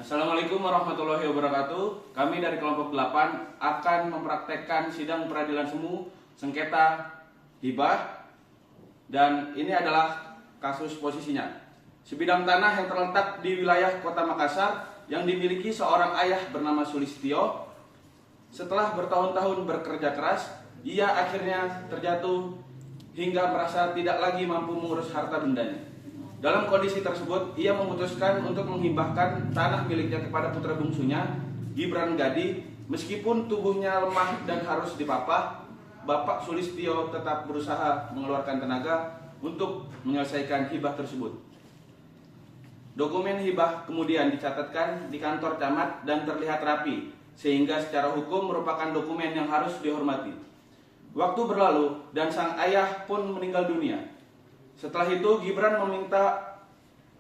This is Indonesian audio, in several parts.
Assalamualaikum warahmatullahi wabarakatuh. Kami dari kelompok 8 akan mempraktekkan sidang peradilan semu sengketa hibah. Dan ini adalah kasus posisinya. Sebidang tanah yang terletak di wilayah Kota Makassar yang dimiliki seorang ayah bernama Sulistyo. Setelah bertahun-tahun bekerja keras, ia akhirnya terjatuh hingga merasa tidak lagi mampu mengurus harta bendanya. Dalam kondisi tersebut, ia memutuskan untuk menghibahkan tanah miliknya kepada putra bungsunya, Gibran Gadi. Meskipun tubuhnya lemah dan harus dipapah, Bapak Sulistyo tetap berusaha mengeluarkan tenaga untuk menyelesaikan hibah tersebut. Dokumen hibah kemudian dicatatkan di kantor camat dan terlihat rapi, sehingga secara hukum merupakan dokumen yang harus dihormati. Waktu berlalu dan sang ayah pun meninggal dunia. Setelah itu Gibran meminta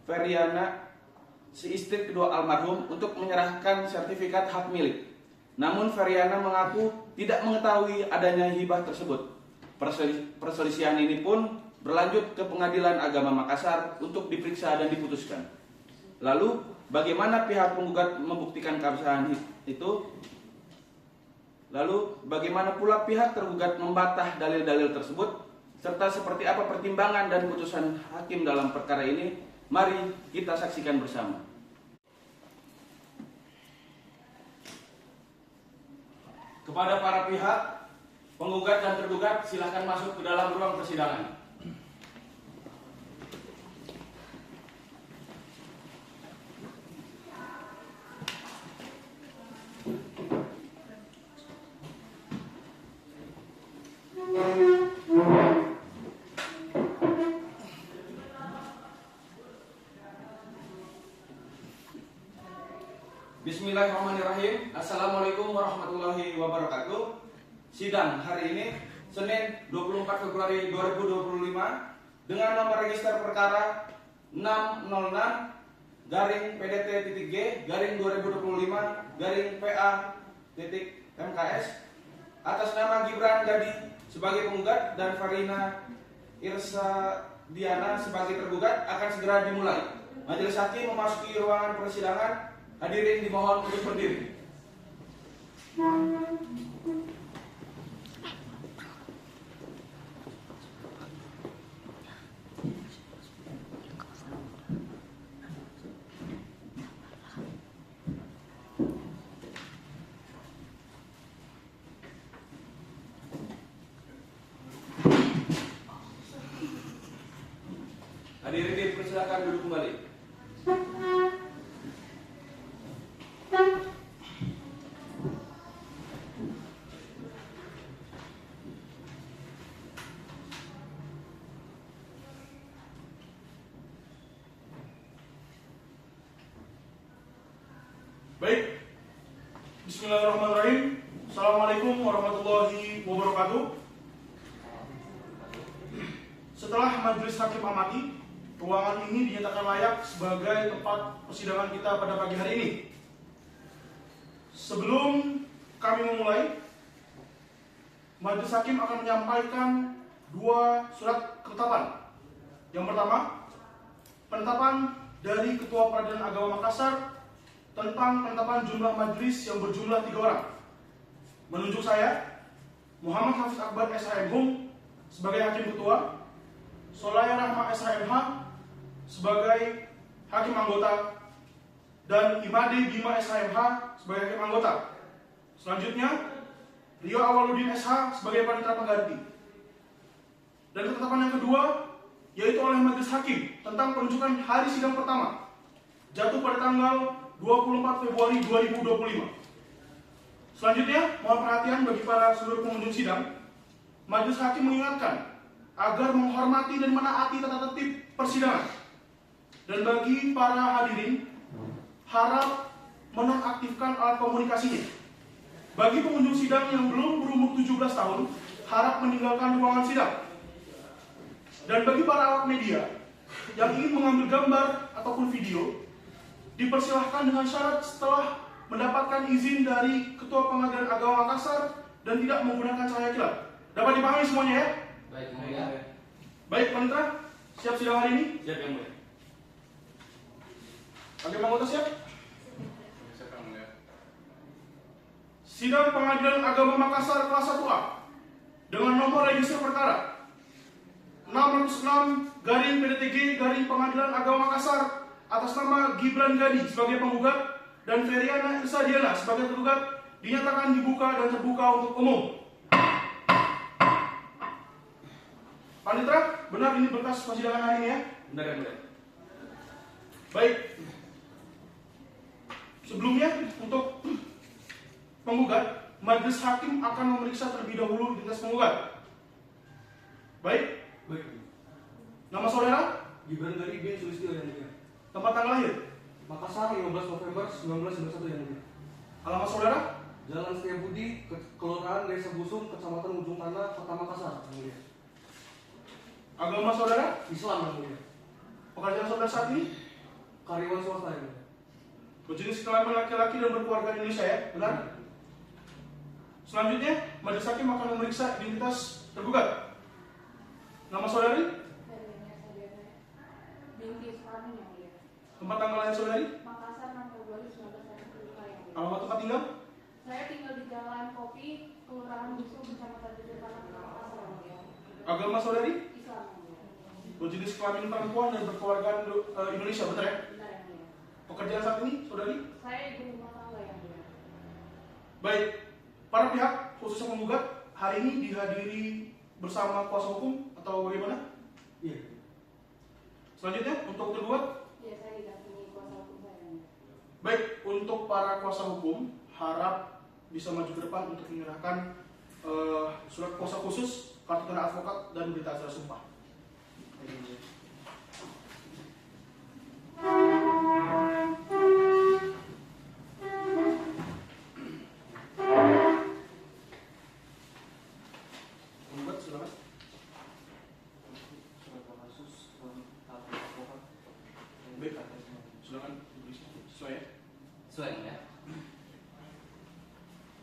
Feriana, si istri kedua almarhum, untuk menyerahkan sertifikat hak milik. Namun Feriana mengaku tidak mengetahui adanya hibah tersebut. Perselisihan ini pun berlanjut ke Pengadilan Agama Makassar untuk diperiksa dan diputuskan. Lalu bagaimana pihak penggugat membuktikan keabsahan itu? Lalu bagaimana pula pihak tergugat membantah dalil-dalil tersebut? Serta seperti apa pertimbangan dan putusan hakim dalam perkara ini? Mari kita saksikan bersama. Kepada para pihak, penggugat dan tergugat, silakan masuk ke dalam ruang persidangan. Bismillahirrahmanirrahim. Assalamualaikum warahmatullahi wabarakatuh. Sidang hari ini Senin 24 Februari 2025 dengan nomor register perkara 606-PDT-G-2025-PA-MKS atas nama Gibran Gadi sebagai penggugat dan Farina Irsa Diana sebagai tergugat akan segera dimulai. Majelis hakim memasuki ruangan persidangan. Hadirin dimohon untuk berdiri. Hadirin dipersilakan duduk kembali. Baik, Bismillahirrahmanirrahim. Assalamualaikum warahmatullahi wabarakatuh. Setelah majelis hakim amati, ruangan ini dinyatakan layak sebagai tempat persidangan kita pada pagi hari ini. Sebelum kami memulai, majelis hakim akan menyampaikan dua surat ketetapan. Yang pertama, penetapan dari Ketua Peradilan Agama Makassar tentang penetapan jumlah majelis yang berjumlah 3 orang. Menunjuk saya, Muhammad Hafiz Akbar SHM sebagai hakim ketua, Solaya Rahma SHMH sebagai hakim anggota, dan Imade Bima SHMH sebagai hakim anggota. Selanjutnya, Rio Awaludin SH sebagai panitera pengganti. Dan ketetapan yang kedua yaitu oleh majelis hakim tentang penunjukan hari sidang pertama jatuh pada tanggal 24 Februari 2025. Selanjutnya, mohon perhatian bagi para seluruh pengunjung sidang. Majelis hakim mengingatkan agar menghormati dan menaati tata tertib persidangan. Dan bagi para hadirin, harap menonaktifkan alat komunikasinya. Bagi pengunjung sidang yang belum berumur 17 tahun, harap meninggalkan ruangan sidang. Dan bagi para awak media yang ingin mengambil gambar ataupun video, dipersilahkan dengan syarat setelah mendapatkan izin dari Ketua Pengadilan Agama Makassar dan tidak menggunakan cahaya kilat. Dapat dipahami semuanya ya? Baik, ya. Baik, panitera, siap sidang hari ini? Siap, yang mulia. Hakim anggota siap? Sidang Pengadilan Agama Makassar kelas 1A dengan nomor register perkara 606 garing PDTG garing Pengadilan Agama Makassar atas nama Gibran Gadi sebagai penggugat dan Feriana Irsa Diana sebagai tergugat dinyatakan dibuka dan terbuka untuk umum. Panitera, benar ini berkas persidangan hari ini ya? Benar ya, Mulia. Baik. Sebelumnya untuk penggugat, majelis hakim akan memeriksa terlebih dahulu identitas penggugat. Baik. Baik. Nama saudara? Gibran Gadi bin Sulistyo yang mulia. Tempat tanggal lahir? Makassar 15 November 1991 yang mulia. Alamat saudara? Jalan Setiabudi, Kelurahan Desa Busung, Kecamatan Ujung Tanah, Kota Makassar yang mulia. Agama saudara? Islam yang mulia. Pekerjaan saudara saat ini? Karyawan swasta yang mulia. Berjenis kelamin laki-laki dan berkeluarga di Indonesia ya? Benar? Selanjutnya, majelis hakim akan memeriksa identitas tergugat. Nama saudari? Binti Sukarni yang mulia. Tempat tanggal lahir saudari? Makassar 6 Februari 1945 yang mulia. Alamat tempat tinggal? Saya tinggal di Jalan Kopi, Kelurahan Busung, Kecamatan Ujung Tanah, Makassar yang mulia. Agama saudari? Islam yang mulia. Berjenis kelamin perempuan dan berkeluarga Indonesia, benar ya? Benar yang mulia. Pekerjaan saat ini, saudari? Saya ibu rumah tangga yang mulia. Baik, para pihak khususnya penggugat hari ini dihadiri bersama kuasa hukum atau bagaimana? Iya. Selanjutnya untuk tergugat, Ya, saya didampingi kuasa hukum saya yang mulia. baik untuk para kuasa hukum harap bisa maju ke depan untuk menyerahkan surat kuasa khusus, kartu tanda advokat dan berita acara sumpah. Penggugat silakan. Baik, silakan diperiksa sesuai ya. Sesuai ya.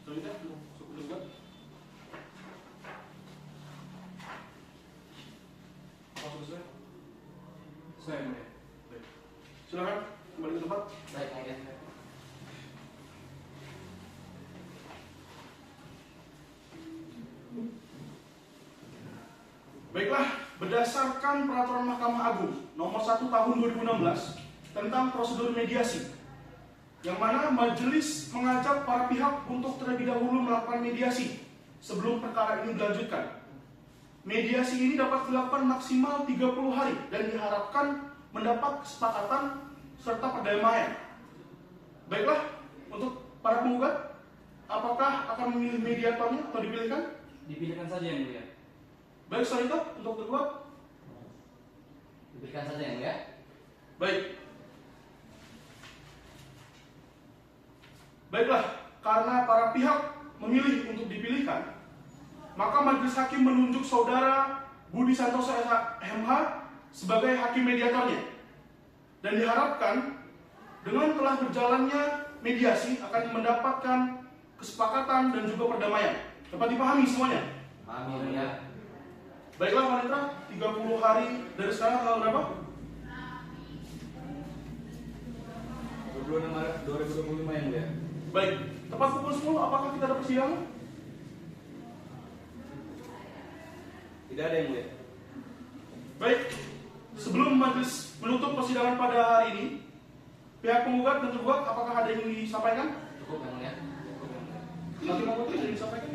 Selanjutnya untuk tergugat. Apa sesuai? Sesuai, Mulia. Baik. Silakan kembali ke tempat. Baik ya. Baiklah, berdasarkan peraturan Mahkamah Agung nomor 1 tahun 2016 tentang prosedur mediasi, yang mana majelis mengajak para pihak untuk terlebih dahulu melakukan mediasi sebelum perkara ini dilanjutkan. Mediasi ini dapat dilakukan maksimal 30 hari dan diharapkan mendapat kesepakatan serta perdamaian. Baiklah, untuk para penggugat, apakah akan memilih mediatornya atau dipilihkan? Dipilihkan saja yang mulia. Baik, selanjutnya untuk tergugat. Dipilihkan saja yang mulia. Baik. Baiklah, karena para pihak memilih untuk dipilihkan, maka majelis hakim menunjuk saudara Budi Santoso MH sebagai hakim mediatornya. Dan diharapkan dengan telah berjalannya mediasi akan mendapatkan kesepakatan dan juga perdamaian. Dapat dipahami semuanya? Amin ya. Baiklah wanita, 30 hari dari sekarang tanggal berapa? 26 Maret 2025 yang mulia. Baik, tepat pukul 10 apakah kita ada persidangan? Tidak ada yang mulia. Baik, sebelum majelis menutup persidangan pada hari ini, pihak penggugat dan tergugat apakah ada yang disampaikan? Cukup yang mulia. Nanti mau ada yang disampaikan?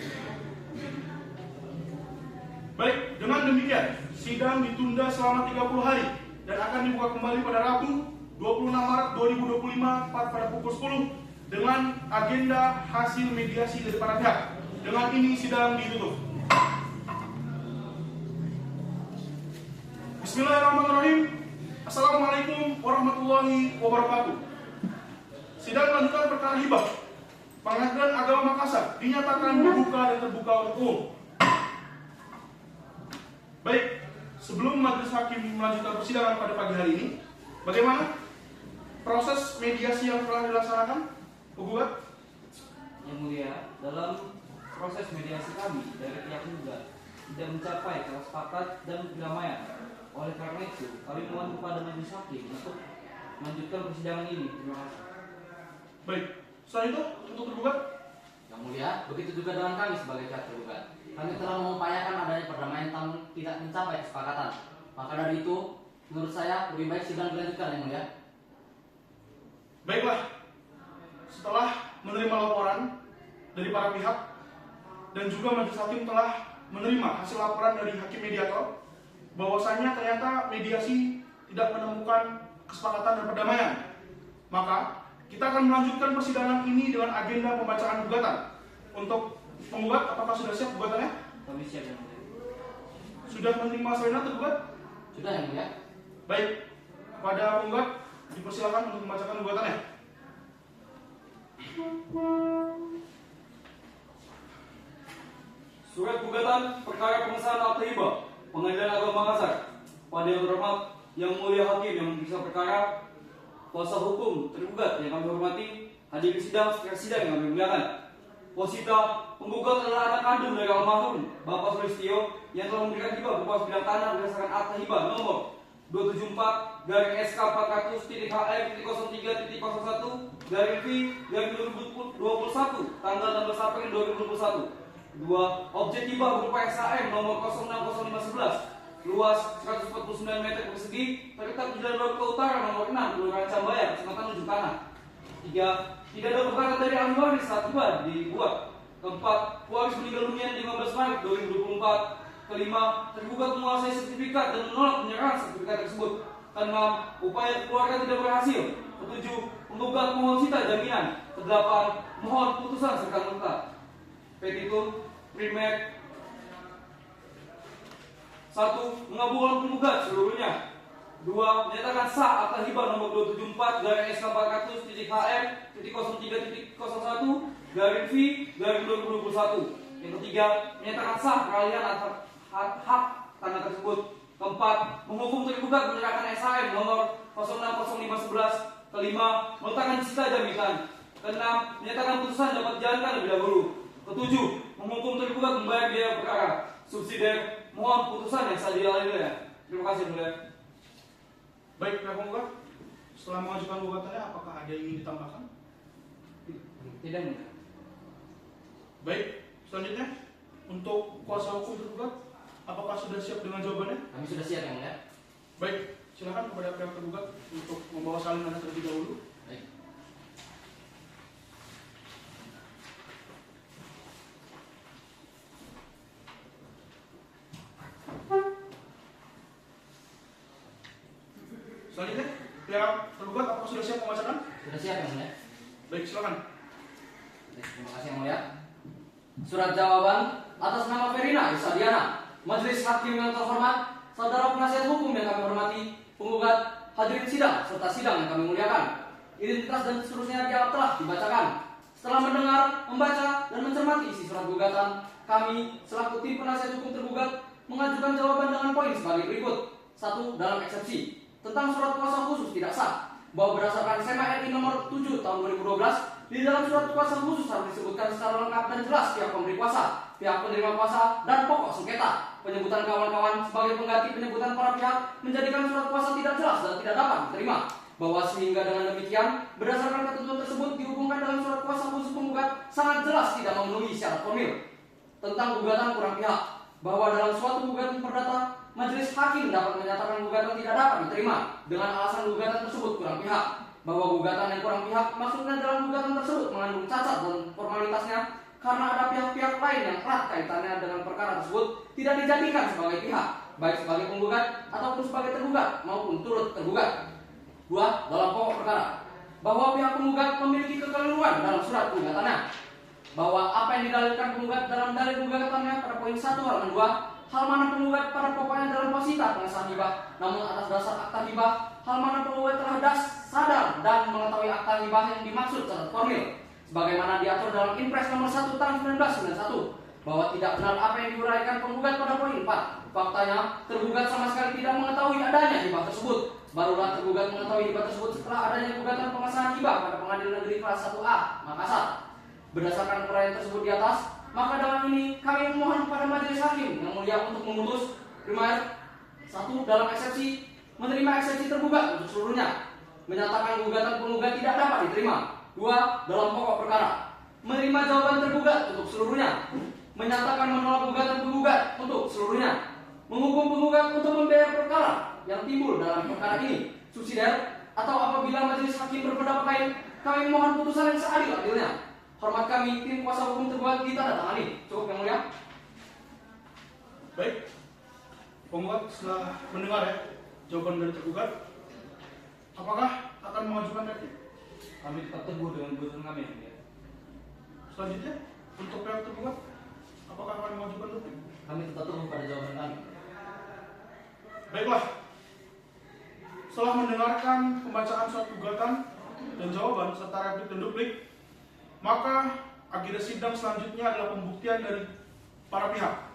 Baik, dengan demikian sidang ditunda selama 30 hari dan akan dibuka kembali pada Rabu 26 Maret 2025 tepat pada pukul 10 dengan agenda hasil mediasi dari para pihak. Dengan ini sidang ditutup. Bismillahirrahmanirrahim. Assalamualaikum warahmatullahi wabarakatuh. Sidang lanjutan perkara hibah Pengadilan Agama Makassar dinyatakan dibuka dan terbuka untuk umum. Baik, sebelum majelis hakim melanjutkan persidangan pada pagi hari ini, bagaimana proses mediasi yang telah dilaksanakan, penggugat? Yang mulia, dalam proses mediasi kami dari pihak penggugat tidak mencapai kata sepakat dan perdamaian. Oleh karena itu, kami mohon kepada majelis hakim untuk melanjutkan persidangan ini. Terima kasih. Baik, setelah itu untuk tergugat, Yang mulia, begitu juga dengan kami sebagai pihak tergugat. Kami telah mengupayakan adanya perdamaian namun tidak mencapai kesepakatan. Maka dari itu, menurut saya lebih baik sidang dilanjutkan, Yang mulia. Baiklah, setelah menerima laporan dari para pihak dan juga majelis hakim telah menerima hasil laporan dari hakim mediator bahwasanya ternyata mediasi tidak menemukan kesepakatan dan perdamaian, maka kita akan melanjutkan persidangan ini dengan agenda pembacaan gugatan. Untuk penggugat, apakah sudah siap gugatannya? Kami siap, Yang mulia. Sudah menerima salinan tergugat? Sudah, Yang mulia. Baik, kepada penggugat dipersilakan untuk membacakan gugatannya. Surat gugatan perkara pengesahan akta hibah Pengadilan Agama Makassar pada yang terhormat Yang Mulia Hakim yang memeriksa perkara, kuasa hukum tergugat yang kami hormati, hadir di sidang secara sidang yang kami muliakan. Posita penggugat adalah anak kandung dari almarhum Bapak Sulistio yang telah memberikan hibah berupa sebidang tanah berdasarkan akta hibah nomor 274-SK400-HM.01/V/2021 tanggal 16 April 2021. Dua objek hibah berupa SHM nomor 060511 luas 149 meter persegi terletak di Jalan Loka Utara nomor 6 Kelurahan Cambayar, Kecamatan Ujung Tanah. 3. Tidak ada keberatan dari ahli waris saat hibah dibuat. 4. Waris meninggal dunia 15 Maret 2024. Kelima, tergugat menguasai sertifikat dan menolak penyerahan sertifikat tersebut. 6. Upaya keluarga tidak berhasil. 7. Penggugat mohon sita jaminan. 8. Mohon putusan serta merta. Petitum primer 1. Mengabulkan penggugat seluruhnya. 2. Menyatakan sah akta hibah nomor 274-SK400-HM.01/V/2021. Yang ketiga, menyatakan sah peralihan atas hak tanah tersebut. Keempat, menghukum tergugat menyerahkan SHM nomor 060511. Kelima, meletakkan sita jaminan. Keenam, menyatakan putusan dapat dijalankan lebih dahulu. Ketujuh, menghukum tergugat membayar biaya perkara. Subsidiar, mohon putusan yang sah dilalui. Terima kasih, Mulia. Baik, pihak penggugat, setelah mengajukan gugatannya, apakah ada yang ingin ditambahkan? Tidak, Mulia. Baik, selanjutnya untuk kuasa hukum tergugat, apakah sudah siap dengan jawabannya? Kami sudah siap, Yang mulia. Baik, silakan kepada pihak tergugat untuk membawa salinannya terlebih dahulu. Baik. Selanjutnya, pihak tergugat apakah sudah siap membacakan? Sudah siap, Yang mulia. Baik, silakan. Baik, terima kasih, Yang mulia. Surat jawaban atas nama Verina Isadiana, Majelis Hakim yang terhormat, saudara penasihat hukum yang kami hormati, penggugat, hadirin sidang serta sidang yang kami muliakan. Identitas dan seterusnya dianggap telah dibacakan. Setelah mendengar, membaca, dan mencermati isi surat gugatan, kami selaku tim penasihat hukum tergugat mengajukan jawaban dengan poin sebagai berikut. 1. Dalam eksepsi tentang surat kuasa khusus tidak sah, bahwa berdasarkan SMA RI nomor 7 tahun 2012, di dalam surat kuasa khusus harus disebutkan secara lengkap dan jelas pihak pemberi kuasa, pihak penerima kuasa, dan pokok sengketa. Penyebutan kawan-kawan sebagai pengganti penyebutan para pihak menjadikan surat kuasa tidak jelas dan tidak dapat diterima. Bahwa sehingga dengan demikian, berdasarkan ketentuan tersebut dihubungkan dalam surat kuasa khusus penggugat sangat jelas tidak memenuhi syarat formil. Tentang gugatan kurang pihak, bahwa dalam suatu gugatan perdata, majelis hakim dapat menyatakan gugatan tidak dapat diterima dengan alasan gugatan tersebut kurang pihak. Bahwa gugatan yang kurang pihak maksudnya dalam gugatan tersebut mengandung cacat dan formalitasnya karena ada pihak-pihak lain yang erat kaitannya dengan perkara tersebut tidak dijadikan sebagai pihak, baik sebagai penggugat ataupun sebagai tergugat maupun turut tergugat. 2. Dalam pokok perkara, bahwa pihak penggugat memiliki kekeliruan dalam surat gugatannya. Bahwa apa yang didalilkan penggugat dalam dalil gugatannya pada poin 1 halaman 2, hal mana penggugat pada pokoknya dalam posita pengesahan hibah, namun atas dasar akta hibah, hal mana penggugat telah sadar dan mengetahui akta hibah yang dimaksud secara formil, sebagaimana diatur dalam Impres nomor 1 tahun 1991, bahwa tidak benar apa yang diuraikan penggugat pada poin 4. Faktanya, tergugat sama sekali tidak mengetahui adanya hibah tersebut. Barulah tergugat mengetahui hibah tersebut setelah adanya gugatan pengesahan hibah pada Pengadilan Negeri Kelas 1A, Makassar. Berdasarkan uraian tersebut di atas, maka dalam ini kami memohon kepada majelis hakim yang mulia untuk memutus primer 1. Dalam eksepsi, menerima eksepsi tergugat untuk seluruhnya, menyatakan gugatan penggugat tidak dapat diterima. 2. Dalam pokok perkara, menerima jawaban tergugat untuk seluruhnya, menyatakan menolak gugatan penggugat untuk seluruhnya, menghukum penggugat untuk membayar perkara yang timbul dalam perkara ini subsidiar, atau apabila majelis hakim berpendapat lain, kami mohon putusan yang seadil-adilnya. Hormat kami, tim kuasa hukum tergugat ditandatangani. Cukup yang mulia. Baik, penggugat setelah mendengar ya jawaban dari tergugat, apakah akan mengajukan replik? Kami tetap teguh dengan keputusan kami yang mulia. Selanjutnya, untuk pihak tergugat, apakah akan mengajukan replik? Kami tetap teguh pada jawaban kami. Baiklah, setelah mendengarkan pembacaan surat gugatan dan jawaban serta replik dan duplik, maka agenda sidang selanjutnya adalah pembuktian dari para pihak.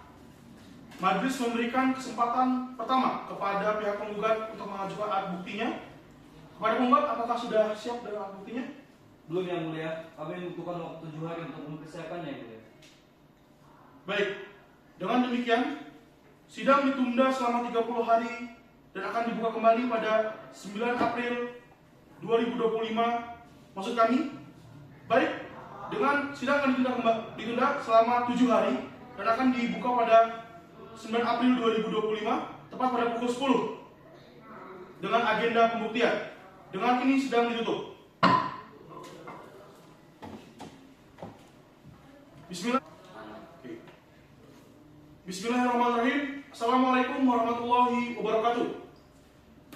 Majelis memberikan kesempatan pertama kepada pihak penggugat untuk mengajukan alat buktinya. Kepada penggugat, apakah sudah siap dengan alat buktinya? Belum yang mulia, kami membutuhkan waktu 7 hari untuk mempersiapkannya yang mulia. Baik, dengan demikian, sidang ditunda selama 30 hari dan akan dibuka kembali pada 9 April 2025. Maksud kami, baik, dengan sidang akan ditunda selama 7 hari dan akan dibuka pada 9 April 2025, tepat pada pukul 10 dengan agenda pembuktian. Dengan ini sidang ditutup. Bismillah. Bismillahirrahmanirrahim. Assalamualaikum warahmatullahi wabarakatuh.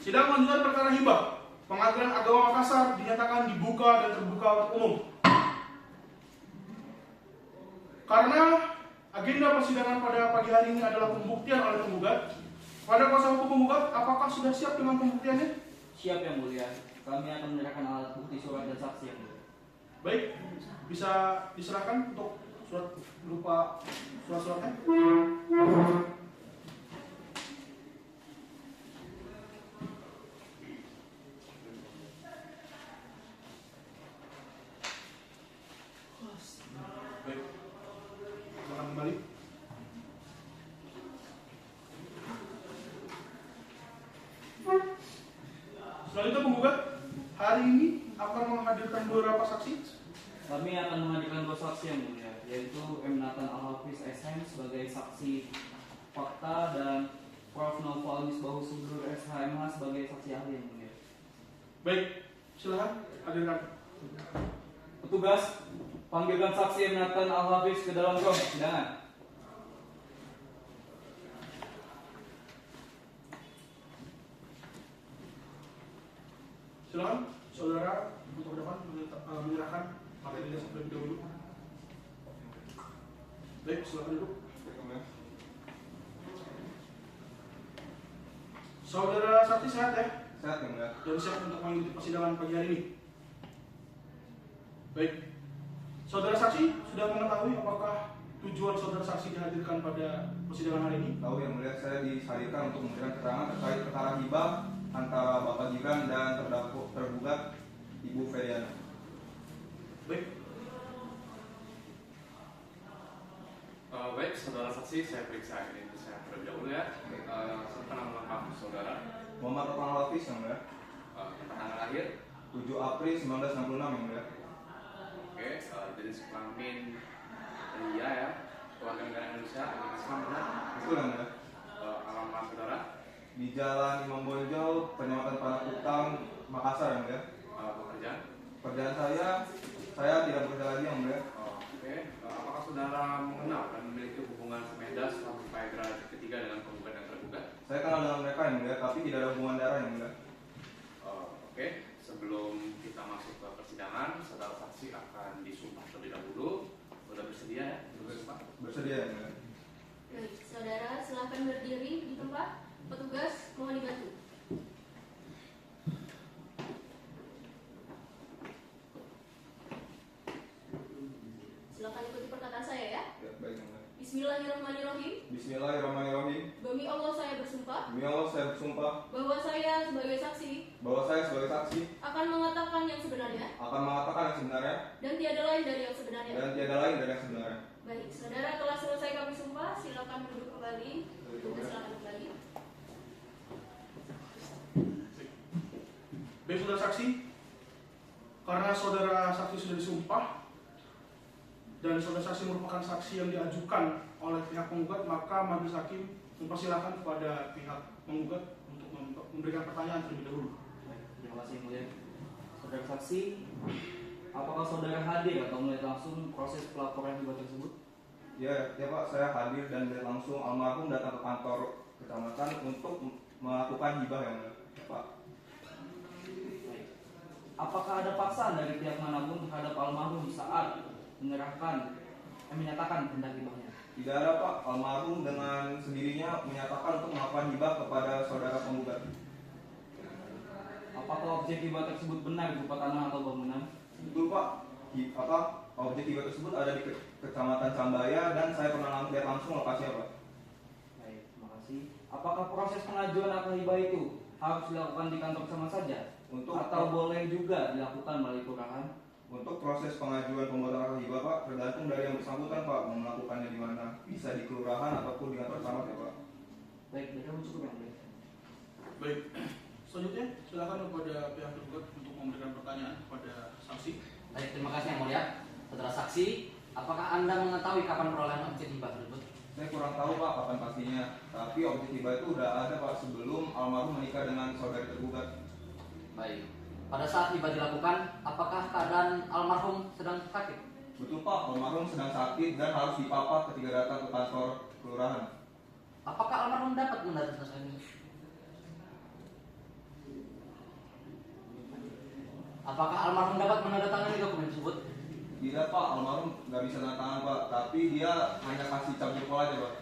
Sidang lanjutan perkara hibah Pengadilan Agama Makassar dinyatakan dibuka dan terbuka untuk umum. Karena agenda persidangan pada pagi hari ini adalah pembuktian oleh penggugat, pada kuasa hukum penggugat, apakah sudah siap dengan pembuktiannya? Siap yang mulia, kami akan menyerahkan alat bukti surat dan saksi yang mulia. Baik, bisa diserahkan untuk surat berupa surat-suratnya. Baik, silakan kembali. Selanjutnya penggugat hari ini akan menghadirkan beberapa saksi. Kami akan menghadirkan 2 saksi yang mulia, yaitu M. Nathan Al-Hafiz SM sebagai saksi fakta dan Prof. Noval Misbahu Subur SHMH sebagai saksi ahli yang mulia. Baik, silakan hadirkan. Petugas, panggilkan saksi M. Nathan Al-Hafiz ke dalam ruang persidangan. Silakan, saudara untuk depan menyerahkan materi dasar terlebih dahulu. Baik, silakan duduk. Saudara saksi sehat ya? Sehat ya, Mbak? Dan siap untuk mengikuti persidangan pagi hari ini. Baik, saudara saksi sudah mengetahui apakah tujuan saudara saksi dihadirkan pada persidangan hari ini? Tahu yang mulia, saya dihadirkan untuk memberikan keterangan terkait perkara hibah antara Bapak Gibran dan tergugat Ibu Feriana. Baik, Baik, saudara saksi, saya periksa ini saya terlebih dahulu ya. Serta nama lengkap saudara, Muhammad Nathan Al-Hafiz yang mulia, tanggal lahir, 7 April 1966 yang mulia. oke, jenis kelamin pria ya, keluarga negara Indonesia, agama Islam benar, Betul yang mulia. alamat saudara, Di Jalan Imam Bonjol, Penyewatan Panak Utang, Makassar yang mulia. pekerjaan. Pekerjaan saya tidak bekerja lagi yang mulia. Oke, apakah saudara mengenal dan memiliki hubungan sepeda sampai derajat ketiga dengan penggugat dan tergugat? Saya kenal dengan mereka yang mulia, tapi tidak ada hubungan darah yang mulia. Oke, sebelum kita masuk ke persidangan, saudara saksi akan disumpah terlebih dahulu. Sudah bersedia ya? Bersumpah. Bersedia yang mulia. Baik, saudara silakan berdiri di tempat. Petugas mohon dibantu. Silakan ikuti perkataan saya ya. Ya, baik yang mulia. Bismillahirrahmanirrahim. Bismillahirrahmanirrahim. Demi Allah saya bersumpah Demi Allah saya bersumpah bahwa saya sebagai saksi bahwa saya sebagai saksi akan mengatakan yang sebenarnya akan mengatakan yang sebenarnya dan tiada lain dari yang sebenarnya. dan tiada lain dari yang sebenarnya. Baik, saudara telah selesai kami sumpah, silakan duduk kembali. Petugas silakan kembali. baik saudara saksi, karena saudara saksi sudah disumpah, dan saudara saksi merupakan saksi yang diajukan oleh pihak penggugat, maka majelis hakim mempersilahkan kepada pihak penggugat untuk memberikan pertanyaan terlebih dahulu. Baik, terima kasih yang mulia. Saudara saksi, apakah saudara hadir atau melihat langsung proses pelaporan hibah tersebut? Ya Pak, saya hadir dan melihat langsung almarhum datang ke kantor kecamatan untuk melakukan hibah yang mulia, Pak. Baik. Apakah ada paksaan dari pihak manapun terhadap almarhum saat menyatakan tentang hibahnya? Tidak ada Pak, almarhum dengan sendirinya menyatakan untuk melakukan hibah kepada saudara penggugat. Apakah objek hibah tersebut benar berupa tanah atau bangunan? Betul Pak, objek hibah tersebut ada di Kecamatan Cambaya dan saya pernah lihat langsung lokasinya Pak. Baik, terima kasih. Apakah proses pengajuan akta hibah itu harus dilakukan di kantor sama saja? Atau boleh juga dilakukan melalui kelurahan? Untuk proses pengajuan pembuatan akta hibah Pak, tergantung dari yang bersangkutan Pak, mau melakukannya di mana. Bisa di kelurahan ataupun di kantor camat ya Pak. Baik, mereka cukup yang baik. Baik, selanjutnya silakan kepada pihak tergugat untuk memberikan pertanyaan kepada saksi. Baik, terima kasih yang mulia. Saudara saksi, apakah Anda mengetahui kapan perolehan objek hibah tersebut? Saya kurang tahu Pak kapan pastinya, tapi objek hibah itu udah ada Pak sebelum almarhum menikah dengan saudari tergugat. Baik. Pada saat hibah dilakukan, apakah keadaan almarhum sedang sakit? Betul Pak, almarhum sedang sakit dan harus dipapak ketika datang ke kantor kelurahan. Apakah almarhum dapat mendatangkan Apakah almarhum dapat menandatangani dokumen tersebut? Tidak Pak, almarhum nggak bisa tanda tangan Pak, tapi dia hanya kasih cap jempol aja Pak.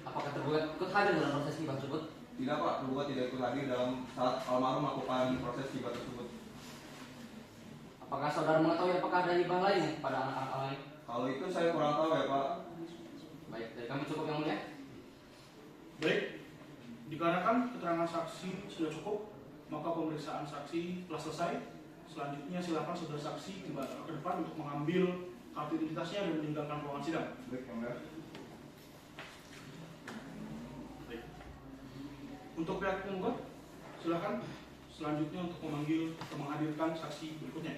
Apakah tergugat ikut hadir dalam proses hibah tersebut? Tidak Pak, tergugat tidak ikut hadir dalam saat almarhum melakukan proses hibah tersebut. Apakah saudara mengetahui apakah ada hibah lain pada anak-anak lain? Kalau itu saya kurang tahu ya Pak. Baik, dari kami cukup yang mulia. Baik, dikarenakan keterangan saksi sudah cukup, maka pemeriksaan saksi telah selesai. Selanjutnya silakan saudara saksi kembali ke depan untuk mengambil kartu identitasnya dan meninggalkan ruangan sidang. Baik, yang mulia. Baik. Untuk pihak penggugat, silakan selanjutnya untuk memanggil atau menghadirkan saksi berikutnya.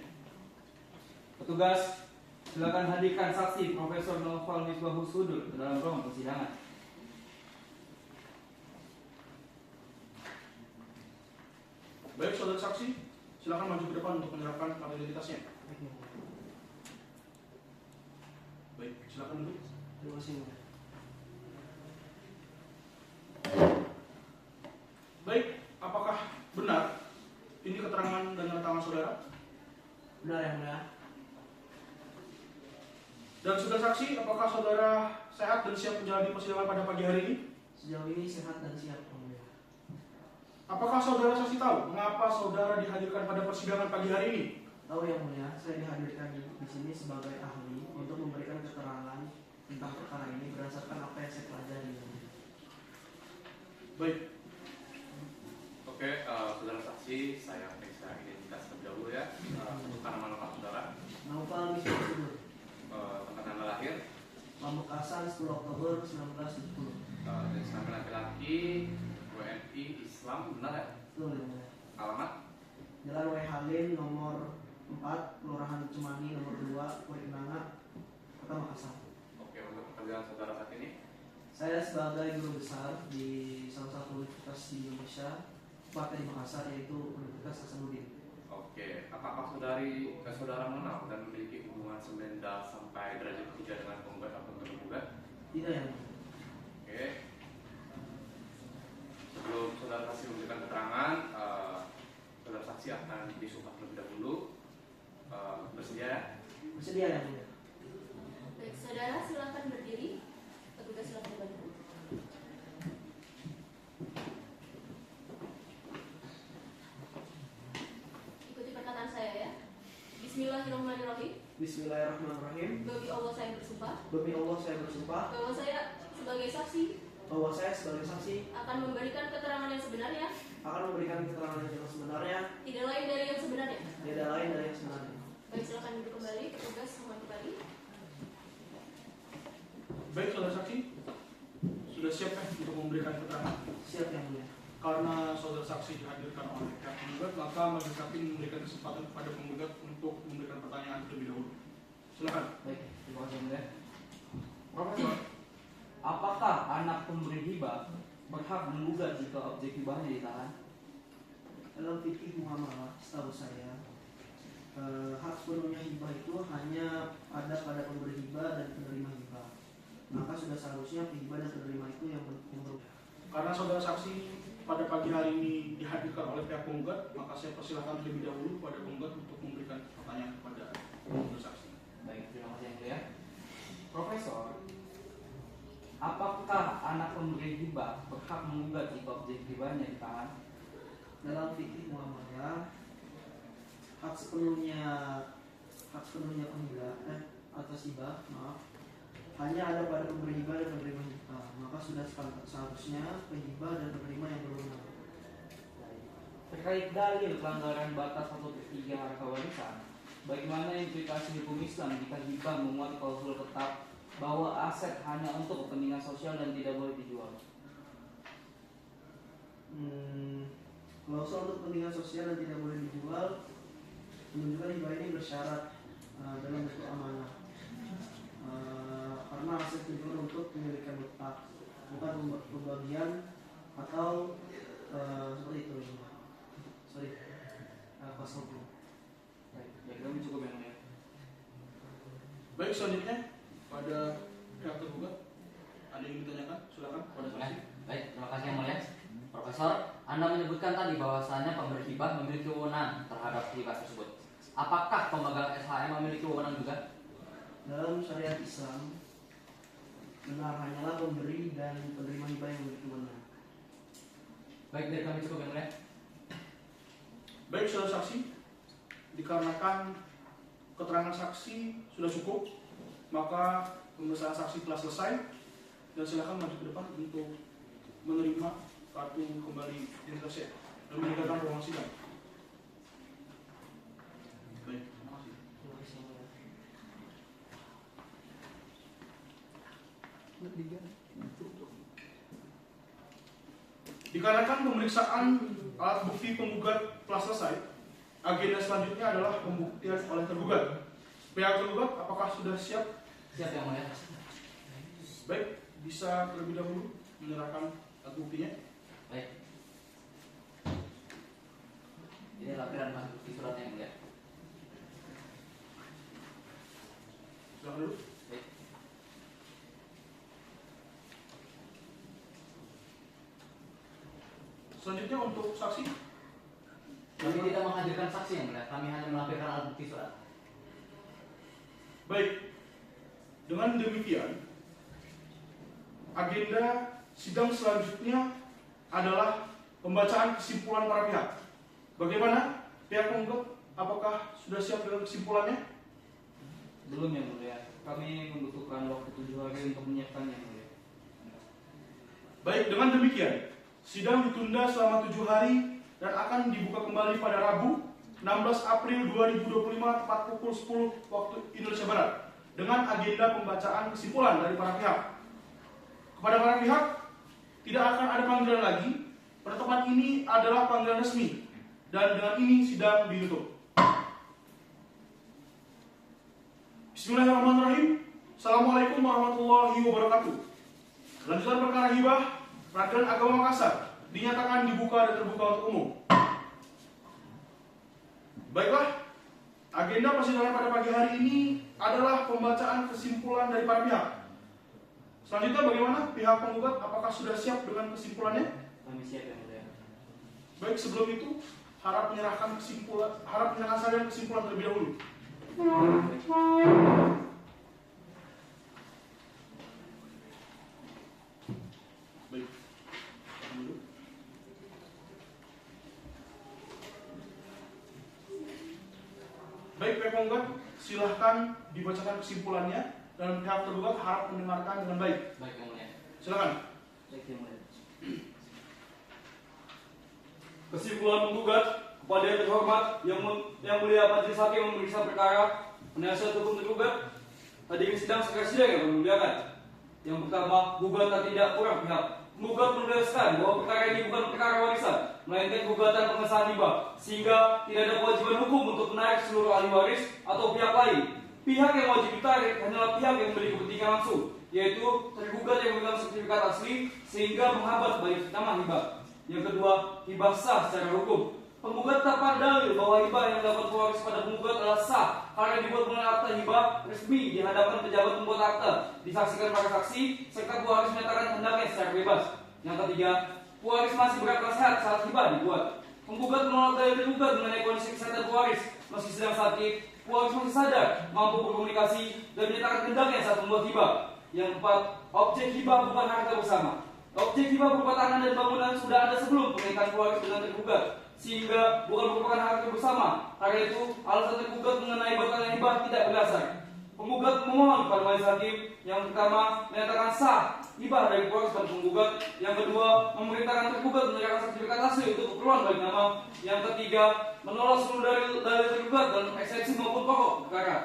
Petugas, silakan hadirkan saksi Profesor Noval Misbahusudul ke dalam ruang persidangan. Baik, saudara saksi, silakan maju ke depan untuk menyerahkan kartu identitasnya. Baik, silakan duduk. Terima kasih. Baik, apakah benar ini keterangan dan tanda tangan saudara? Benar yang mulia. Dan saudara saksi, apakah saudara sehat dan siap menjalani persidangan pada pagi hari ini? Sejauh ini sehat dan siap yang mulia. Apakah saudara saksi tahu mengapa saudara dihadirkan pada persidangan pagi hari ini? Tahu yang mulia, saya dihadirkan di sini sebagai ahli untuk memberikan keterangan tentang perkara ini berdasarkan apa yang saya pelajari. Baik, Oke, saudara saksi, saya periksa identitas terlebih dahulu ya. Untuk nama saudara, Naufal Misbahusudul, tempat tanggal lahir, Pamekasan 10 Oktober 1970. jenis kelamin laki-laki, WNI Islam, benar ya? Betul yang mulia. Alamat, Jalan W. Halim nomor 4, Kelurahan Cemani nomor 2, Kurinanga, Kota Makassar. oke, untuk pekerjaan saudara saat ini, Saya sebagai guru besar di salah satu universitas di Indonesia, tepatnya di Makassar, yaitu Universitas Hasanuddin. oke, apakah saudara mengenal dan memiliki hubungan semenda sampai derajat ketiga dengan penggugat atau tergugat? Tidak yang mulia. Oke. Sebelum saudara saksi memberikan keterangan, saudara saksi akan disumpah terlebih dahulu. Bersedia ya? Bersedia yang mulia. Baik, saudara silakan berdiri. Petugas silakan bantu. Ikuti perkataan saya ya. Bismillahirrahmanirrahim. Bismillahirrahmanirrahim. Demi Allah saya bersumpah Demi Allah saya bersumpah bahwa saya sebagai saksi bahwa saya sebagai saksi akan memberikan keterangan yang sebenarnya, akan memberikan keterangan yang sebenarnya, tidak lain dari yang sebenarnya. tidak lain dari yang sebenarnya. Baik, silakan duduk kembali. Petugas mohon kembali. baik saudara saksi, sudah siap untuk memberikan keterangan? Siap yang mulia. Karena saudara saksi dihadirkan oleh pihak penggugat, maka majelis hakim memberikan kesempatan kepada penggugat untuk memberikan pertanyaan terlebih dahulu. Silakan. Baik, terima mulia. Profesor. Apakah anak pemberi hibah berhak menggugat jika objek hibahnya ditahan? Dalam fikih muamalah, setahu saya, hak sepenuhnya hibah itu hanya ada pada pemberi hibah dan penerima hibah. Maka sudah seharusnya hibah dan penerima itu yang berhubungan. Karena saudara saksi pada pagi hari ini dihadirkan oleh pihak penggugat, maka saya persilahkan terlebih dahulu kepada penggugat untuk memberikan pertanyaan kepada saudara saksi. Baik, terima kasih yang mulia. Profesor, apakah anak pemberi hibah berhak menggugat jika objek hibahnya ditahan? Dalam fikih muamalah, hak sepenuhnya penghibah atas hibah, hanya ada pada pemberi hibah dan penerima hibah. Maka sudah seharusnya penghibah dan penerima yang berwenang. Terkait dalil pelanggaran batas 1/3 harta warisan, bagaimana implikasi hukum Islam jika hibah memuat klausul tetap bahwa aset hanya untuk kepentingan sosial dan tidak boleh dijual? Klausul untuk kepentingan sosial dan tidak boleh dijual menunjukkan hibah ini bersyarat dalam bentuk amanah. Karena aset tujuan untuk memilikan mutlak, bukan pembagian atau seperti itu. Pasal itu. Baik, kami cukup yang mulia. Baik, selanjutnya pada pihak tergugat ada yang ditanyakan, silakan pada saksi. Baik, terima kasih yang mulia. Profesor, Anda menyebutkan tadi bahwasanya pemberi hibah memiliki wewenang terhadap hibah tersebut. Apakah pemegang SHM memiliki wewenang juga? Dalam syariat Islam, benar hanyalah pemberi dan penerima hibah yang memiliki wewenang. Baik, dari kami cukup yang mulia. Baik, saudara saksi, dikarenakan keterangan saksi sudah cukup, maka pemeriksaan saksi telah selesai dan silakan maju ke depan untuk menerima kartu kembali identitasnya dan meninggalkan ruang sidang. Baik, terima kasih. Dikarenakan pemeriksaan alat bukti penggugat telah selesai, agenda selanjutnya adalah pembuktian oleh tergugat. Pihak tergugat, apakah sudah siap? Siap yang mulia. Baik, bisa terlebih dahulu menyerahkan alat buktinya. Baik. Ini lampiran mas bukti surat yang mulia. Silakan dulu. Baik. Selanjutnya untuk saksi. Kami tidak menghadirkan saksi yang mulia. Kami hanya melampirkan alat bukti surat. Baik, dengan demikian agenda sidang selanjutnya adalah pembacaan kesimpulan para pihak. Bagaimana pihak penggugat? Apakah sudah siap dengan kesimpulannya? Belum yang mulia. Kami membutuhkan waktu 7 hari untuk menyiapkannya yang mulia. Baik, dengan demikian sidang ditunda selama 7 hari dan akan dibuka kembali pada Rabu 16 April 2025 tepat pukul 10 waktu Indonesia Barat dengan agenda pembacaan kesimpulan dari para pihak. Kepada para pihak tidak akan ada panggilan lagi. Pertemuan ini adalah panggilan resmi dan dengan ini sidang ditutup. Bismillahirrahmanirrahim. Assalamualaikum warahmatullahi wabarakatuh. Lanjutan perkara hibah Peradilan Agama Makassar dinyatakan dibuka dan terbuka untuk umum. Baiklah, agenda persidangan pada pagi hari ini adalah pembacaan kesimpulan dari para pihak. Selanjutnya bagaimana pihak penggugat? Apakah sudah siap dengan kesimpulannya? Kami siap yang mulia. Baik, sebelum itu harap menyerahkan saya kesimpulan terlebih dahulu. Baik. Dulu. Baik, pihak penggugat silahkan dibacakan kesimpulannya dan pihak tergugat harap mendengarkan dengan baik. Baik yang mulia. Silakan. Baik yang mulia. Kesimpulan penggugat kepada yang terhormat yang mulia majelis hakim memeriksa perkara penasihat hukum tergugat hadirin sidang secara sidang yang memuliakan. Yang pertama, gugatan tidak kurang pihak. Penggugat menegaskan bahwa perkara ini bukan perkara warisan, melainkan gugatan pengesahan hibah, sehingga tidak ada kewajiban hukum untuk menarik seluruh ahli waris atau pihak lain Pihak yang wajib ditarik hanyalah pihak yang memiliki kepentingan langsung, yaitu tergugat yang memegang sertifikat asli sehingga menghambat baik nama hibah. Yang kedua, hibah sah secara hukum. Penggugat dapat dalil bahwa hibah yang dapat pewaris pada penggugat adalah sah karena dibuat melalui akta hibah resmi di hadapan pejabat pembuat akta, disaksikan para saksi, serta pewaris menyatakan hendaknya secara bebas. Yang ketiga, pewaris masih berakal sehat saat hibah dibuat. Penggugat menolak dalil tergugat mengenai kondisi kesehatan pewaris meski sedang sakit. Pewaris masih sadar, mampu berkomunikasi, dan menyatakan hendaknya saat membuat hibah. Yang keempat, objek hibah bukan harta bersama. Objek hibah berupa tanah dan bangunan sudah ada sebelum pernikahan pewaris dengan tergugat, sehingga bukan merupakan harta bersama. Karena itu, alasan tergugat mengenai batalan hibah tidak berdasar. Penggugat memohon kepada majelis hakim yang pertama menyatakan sah hibah dari pewaris pada penggugat. Yang kedua, memerintahkan tergugat menyerahkan sertifikat asli untuk keperluan balik nama. Yang ketiga, menolak seluruh dalil tergugat dan eksepsi maupun pokok perkara.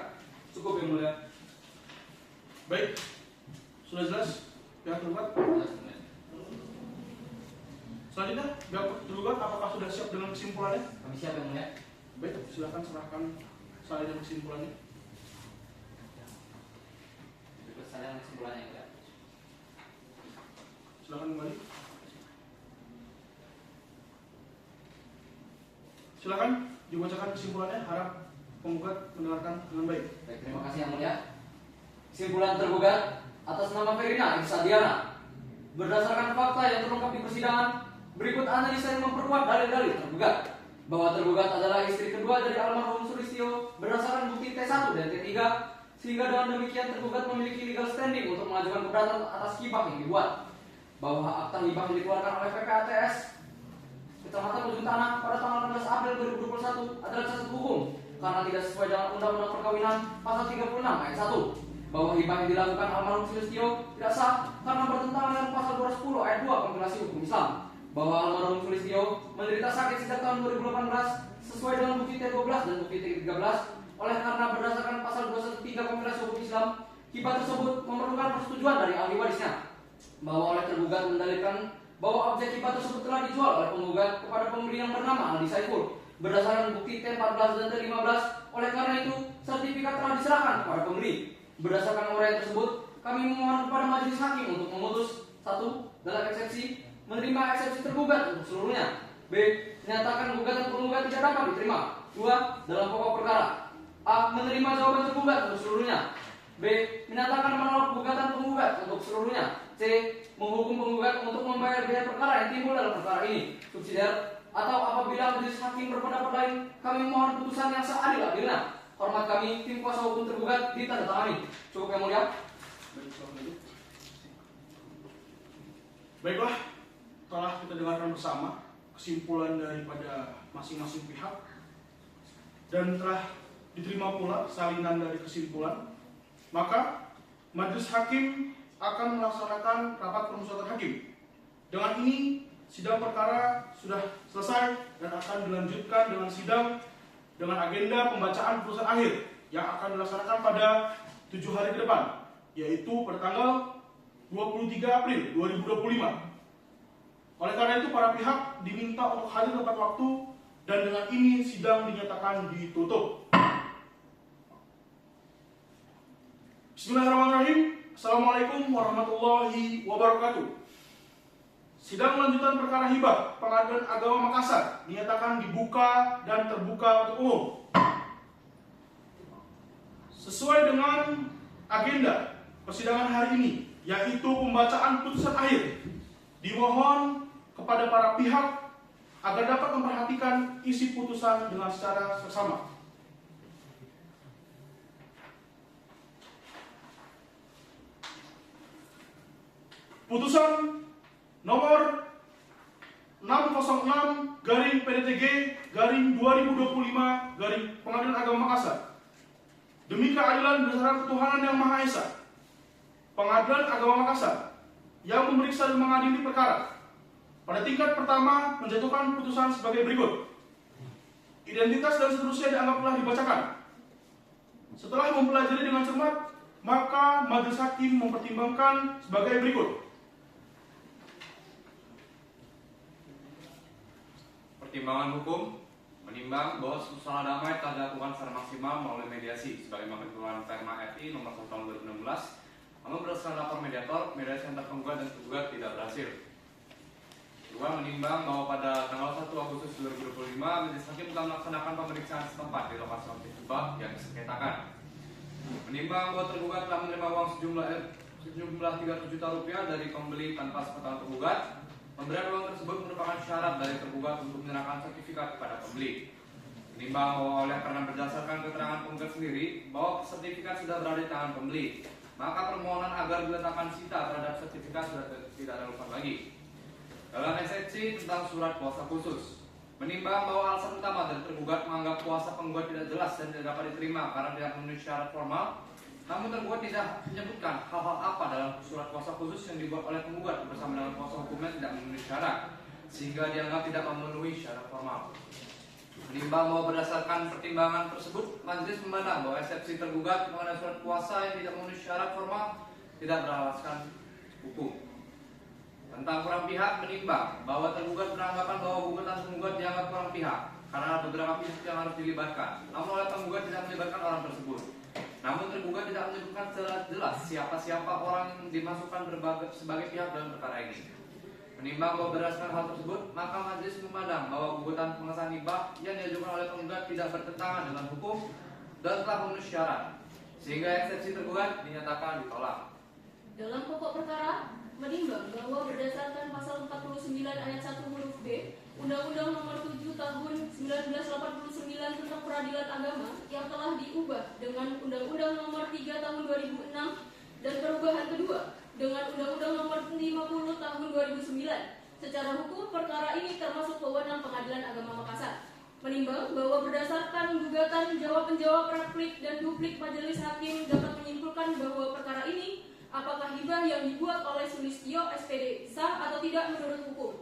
Cukup yang mulia. Baik, sudah jelas pihak tergugat. Selanjutnya, pihak tergugat apakah sudah siap dengan kesimpulannya? Kami siap yang mulia. Baik, silakan serahkan salin dan kesimpulannya. Berikut saya kesimpulannya yang mulia. Silakan kembali. Silakan dibacakan kesimpulannya. Harap penggugat mendengarkan dengan baik. Baik, terima kasih yang mulia. Kesimpulan tergugat atas nama Verina Irsadiana, berdasarkan fakta yang terungkap di persidangan, berikut analisa yang memperkuat dalil-dalil tergugat bahwa tergugat adalah istri kedua dari almarhum Sulistyo berdasarkan bukti T1 dan T3, sehingga dengan demikian tergugat memiliki legal standing untuk mengajukan keberatan atas hibah yang dibuat. Bahwa akta hibah yang dikeluarkan oleh PPATS Kecamatan Ujung Tanah pada tanggal 16 April 2021 adalah cacat hukum karena tidak sesuai dengan Undang-Undang Perkawinan pasal 36 ayat 1. Bahwa hibah yang dilakukan almarhum Sulistyo tidak sah karena bertentangan dengan pasal 210 ayat 2 kompilasi hukum Islam. Bahwa almarhum Sulistyo menderita sakit sejak tahun 2018 sesuai dengan bukti T12 dan bukti T13. Oleh karena berdasarkan pasal 213 kompilasi hukum Islam, hibah tersebut memerlukan persetujuan dari ahli warisnya. Bahwa oleh tergugat mendalilkan bahwa objek hibah tersebut telah dijual oleh penggugat kepada pembeli yang bernama Aldi Saiful berdasarkan bukti T14 dan T15. Oleh karena itu, sertifikat telah diserahkan kepada pembeli. Berdasarkan uraian tersebut, kami memohon kepada majelis hakim untuk memutus 1. Dalam eksepsi, menerima eksepsi tergugat untuk seluruhnya. B. Menyatakan gugatan penggugat tidak dapat diterima. 2. Dalam pokok perkara. A. Menerima jawaban tergugat untuk seluruhnya. B. Menyatakan menolak gugatan penggugat untuk seluruhnya. C. Menghukum penggugat untuk membayar biaya perkara yang timbul dalam perkara ini. Subsidiar. Atau apabila majelis hakim berpendapat lain, kami mohon putusan yang seadil-adilnya. Hormat kami, tim kuasa hukum tergugat ditandatangani. Cukup yang mulia. Baiklah, telah kita dengarkan bersama kesimpulan daripada masing-masing pihak dan telah diterima pula salinan dari kesimpulan. Maka majelis hakim akan melaksanakan rapat permusyawaratan hakim. Dengan ini sidang perkara sudah selesai dan akan dilanjutkan dengan sidang dengan agenda pembacaan putusan akhir yang akan dilaksanakan pada 7 hari ke depan, yaitu pada tanggal 23 April 2025. Oleh karena itu, para pihak diminta untuk hadir tepat waktu dan dengan ini sidang dinyatakan ditutup. Bismillahirrahmanirrahim. Assalamualaikum warahmatullahi wabarakatuh. Sidang lanjutan perkara hibah Pengadilan Agama Makassar dinyatakan dibuka dan terbuka untuk umum. Sesuai dengan agenda persidangan hari ini, yaitu pembacaan putusan akhir, dimohon kepada para pihak agar dapat memperhatikan isi putusan dengan secara seksama. Putusan nomor 606/PDTG/2025 Pengadilan Agama Makassar. Demi keadilan berdasarkan ketuhanan yang Maha Esa, Pengadilan Agama Makassar yang memeriksa dan mengadili perkara pada tingkat pertama menjatuhkan putusan sebagai berikut. Identitas dan seterusnya dianggap telah dibacakan. Setelah mempelajari dengan cermat, maka majelis hakim mempertimbangkan sebagai berikut. Pertimbangan hukum, Menimbang bahwa suasana damai telah dilakukan secara maksimal melalui mediasi sebagaimana ketentuan Perma RI nomor 1 tahun 2016, namun berdasarkan lapor mediator, mediasi antar penggugat dan tergugat tidak berhasil. Kedua, menimbang bahwa pada tanggal 1 Agustus 2025, Majelis Hakim telah melaksanakan pemeriksaan setempat di lokasi objek hibah yang disengketakan. Menimbang bahwa tergugat telah menerima uang sejumlah 300 juta rupiah dari pembeli tanpa sepengetahuan tergugat. Pemberian uang tersebut merupakan syarat dari tergugat untuk menyerahkan sertifikat kepada pembeli. Menimbang bahwa oleh karena berdasarkan keterangan penggugat sendiri bahwa sertifikat sudah berada di tangan pembeli, maka permohonan agar diletakkan sita terhadap sertifikat sudah tidak relevan lagi. Dalam eksepsi tentang surat kuasa khusus, menimbang bahwa alasan utama dari tergugat menganggap kuasa penggugat tidak jelas dan tidak dapat diterima karena tidak memenuhi syarat formal, namun tergugat tidak menyebutkan hal-hal apa dalam surat kuasa khusus yang dibuat oleh penggugat bersama dengan kuasa hukumnya tidak memenuhi syarat, sehingga dianggap tidak memenuhi syarat formal. Menimbang bahwa berdasarkan pertimbangan tersebut, majelis memandang bahwa eksepsi tergugat mengenai surat kuasa yang tidak memenuhi syarat formal tidak beralaskan hukum. Tentang kurang pihak, menimbang bahwa tergugat beranggapan bahwa gugatan penggugat dianggap kurang pihak karena beberapa pihak yang harus dilibatkan, namun oleh penggugat tidak melibatkan orang tersebut. Namun tergugat tidak menyebutkan secara jelas siapa-siapa orang yang dimasukkan sebagai pihak dalam perkara ini. Menimbang bahwa berdasarkan hal tersebut, maka majelis memandang bahwa gugatan pengesahan hibah yang diajukan oleh penggugat tidak bertentangan dengan hukum dan telah memenuhi syarat, sehingga eksepsi tergugat dinyatakan ditolak. Dalam pokok perkara, menimbang bahwa berdasarkan pasal 49 ayat 1 huruf B Undang-Undang Nomor 7 Tahun 1989 tentang Peradilan Agama yang telah diubah dengan Undang-Undang Nomor 3 Tahun 2006 dan perubahan kedua dengan Undang-Undang Nomor 50 Tahun 2009. Secara hukum, perkara ini termasuk wewenang Pengadilan Agama Makassar. Menimbang bahwa berdasarkan gugatan jawab-menjawab replik dan duplik, majelis hakim dapat menyimpulkan bahwa perkara ini apakah hibah yang dibuat oleh Sulistyo SPD sah atau tidak menurut hukum.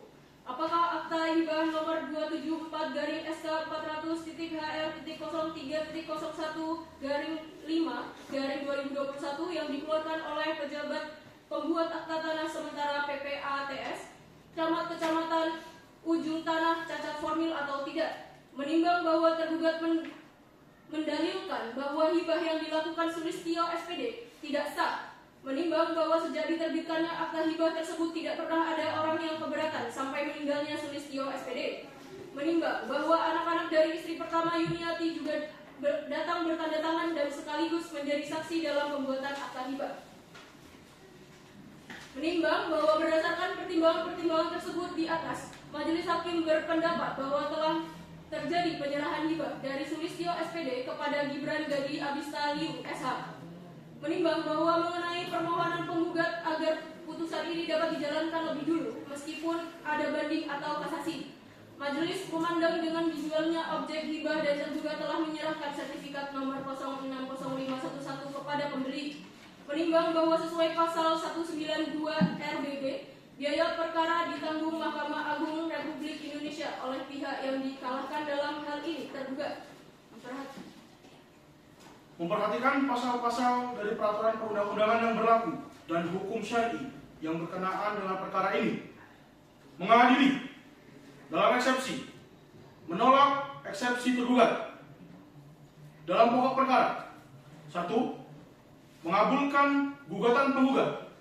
Apakah akta hibah nomor 274-SK403-0.01-5-2021 yang dikeluarkan oleh pejabat pembuat akta tanah sementara PPATS, camat kecamatan ujung tanah cacat formil atau tidak. Menimbang bahwa tergugat mendalilkan bahwa hibah yang dilakukan Sulistyo SPD tidak sah. Menimbang bahwa sejak diterbitkannya akta hibah tersebut tidak pernah ada orang yang keberatan sampai meninggalnya Sulistyo SPD. Menimbang bahwa anak-anak dari istri pertama Yuniati juga datang bertanda tangan dan sekaligus menjadi saksi dalam pembuatan akta hibah. Menimbang bahwa berdasarkan pertimbangan-pertimbangan tersebut di atas, majelis hakim berpendapat bahwa telah terjadi penyerahan hibah dari Sulistyo SPD kepada Gibran Gadi Abistaliu SH. Menimbang bahwa mengenai permohonan penggugat agar putusan ini dapat dijalankan lebih dulu meskipun ada banding atau kasasi, majelis memandang dengan dijualnya objek hibah dan tergugat telah menyerahkan sertifikat nomor 060511 kepada pembeli. Menimbang bahwa sesuai pasal 192 RBB, biaya perkara ditanggung Mahkamah Agung Republik Indonesia oleh pihak yang dikalahkan dalam hal ini tergugat. Memperhatikan pasal-pasal dari peraturan perundang-undangan yang berlaku dan hukum syar'i yang berkenaan dengan perkara ini, mengadili dalam eksepsi, menolak eksepsi tergugat. Dalam pokok perkara, 1. Mengabulkan gugatan penggugat.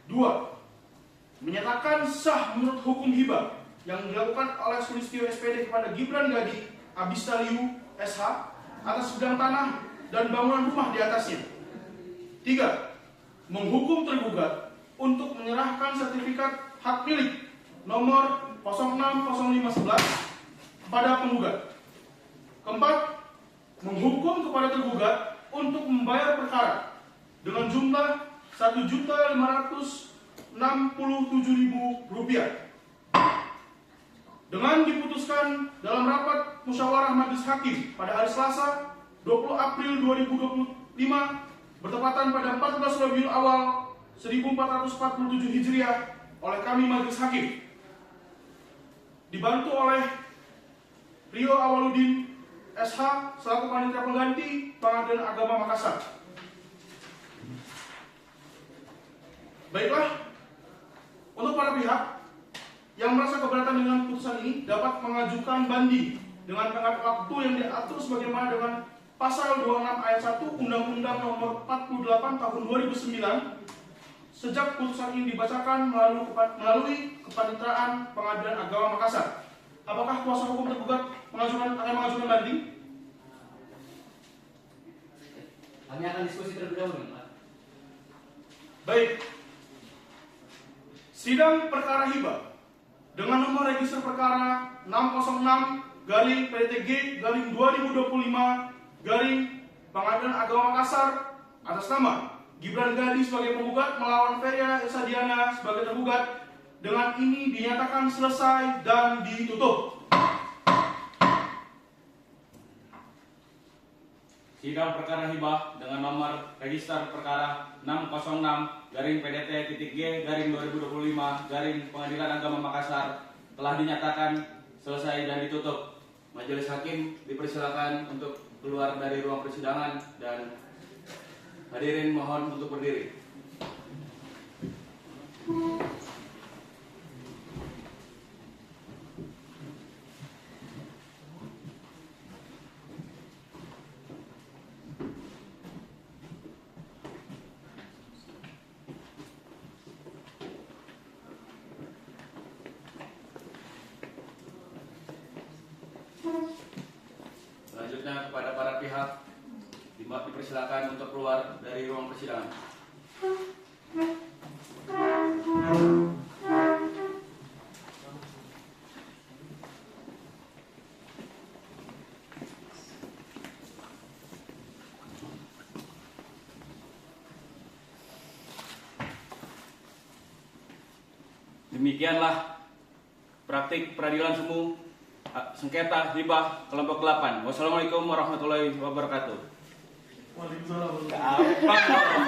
2. Menyatakan sah menurut hukum hibah yang dilakukan oleh Sulistyo SPD kepada Gibran Gadi Abistaliu SH atas bidang tanah dan bangunan rumah di atasnya. 3. Menghukum tergugat untuk menyerahkan sertifikat hak milik nomor 060511 kepada penggugat. 4. Menghukum kepada tergugat untuk membayar perkara dengan jumlah Rp1.567.000 dengan diputuskan dalam rapat musyawarah majelis hakim pada hari Selasa 20 April 2025 bertepatan pada 14 Rabiul Awal 1447 Hijriah oleh kami majelis hakim, dibantu oleh Rio Awaludin SH selaku panitia pengganti Pengadilan Agama Makassar. Baiklah, untuk para pihak yang merasa keberatan dengan putusan ini dapat mengajukan banding dengan tenggat waktu yang diatur sebagaimana dengan Pasal 26 ayat 1 Undang-Undang Nomor 48 Tahun 2009 sejak putusan ini dibacakan melalui Kepaniteraan Pengadilan Agama Makassar. Apakah kuasa hukum tergugat akan mengajukan banding? Kami akan diskusi terlebih dahulu, Pak. Baik. Sidang perkara hibah dengan nomor register perkara 606-PDTG-2025 Pengadilan Agama Makassar atas nama Gibran Gadi sebagai penggugat melawan Feria Esadiana sebagai tergugat dengan ini dinyatakan selesai dan ditutup. Sidang perkara hibah dengan nomor register perkara 606-PDT-G-2025 Pengadilan Agama Makassar telah dinyatakan selesai dan ditutup. Majelis hakim dipersilakan untuk keluar dari ruang persidangan dan hadirin mohon untuk berdiri. Selanjutnya kepada para pihak dipersilakan untuk keluar dari ruang persidangan. Demikianlah praktik peradilan semu sengketa hibah kelompok 8. Wassalamualaikum warahmatullahi wabarakatuh. Waalaikumsalam. Apa?